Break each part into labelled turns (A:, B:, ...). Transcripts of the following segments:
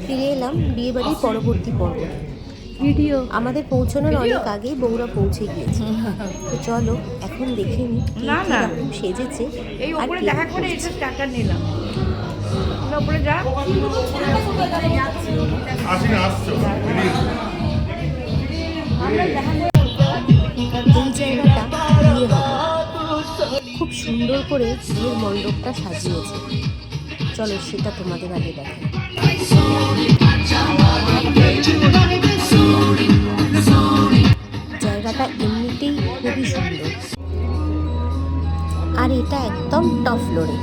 A: ফিরে এলাম বিয়েবাড়ির পরবর্তী পর্বে। ভিডিও আমাদের পৌঁছানোর অনেক আগেই বউরা পৌঁছে গিয়েছে। তো চলো এখন দেখে নিই কিরকম সেজেছে।
B: এই উপরে দেখা করে এটা স্টার্টার নিলাম। উপরে যা
A: এই জায়গাটা বিয়ে হবে, খুব সুন্দর করে বিয়ের মণ্ডপটা সাজিয়েছে। চলো সেটা তোমাদের আগে দেখো। জায়গাটা এমনিতেই খুবই সুন্দর, আর এটা একদম টপ ফ্লোরে।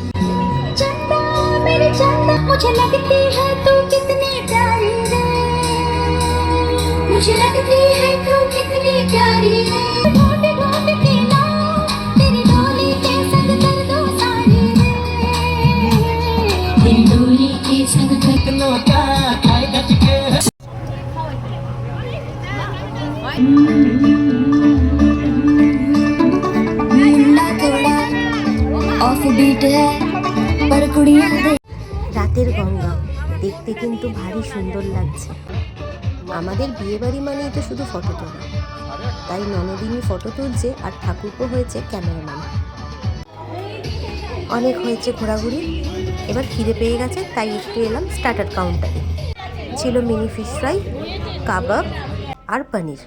A: রাতের গঙ্গা দেখতে কিন্তু ভারী সুন্দর লাগছে। আমাদের বিয়েবাড়ি মানেই তো শুধু ফটো তোলা, তাই ননদিনী ফটো তুলছে আর ঠাকুরপো হয়েছে ক্যামেরাম্যান। অনেক হয়েছে ঘোরাঘুরি, এবার খিদে পেয়ে গেছে, তাই একটু এলাম স্টার্টার কাউন্টারে। ছিল মিনি ফিশ ফ্রাই, কাবাব আর পনির।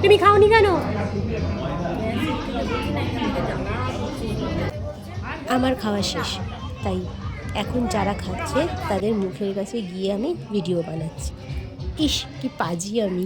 A: তুমি খাওনি কেন? আমার খাওয়া শেষ, তাই এখন যারা খাচ্ছে তাদের মুখের কাছে গিয়ে আমি ভিডিও বানাচ্ছি। ইস কি পাজি আমি।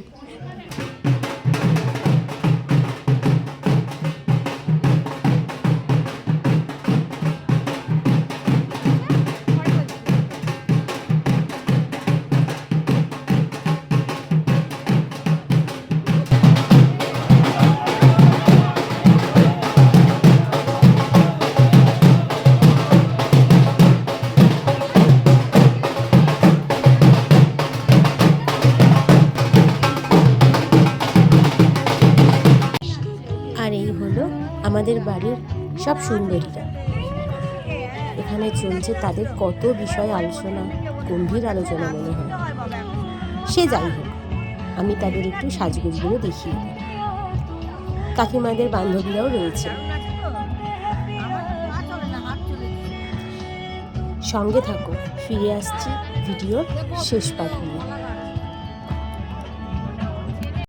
A: আর এই হলো আমাদের বাড়ির সব সুন্দরীরা। এখানে চলছে তাদের কত বিষয় আলোচনা, গম্ভীর আলোচনা মনে হয়। সে যাই হোক, আমি তাদের একটু সাজগোজগুলো দেখিয়ে দিই। কাকিমাদের বান্ধবীরাও রয়েছে। সঙ্গে থাকো, ফিরে আসছি ভিডিওর শেষ পার্ট নিয়ে।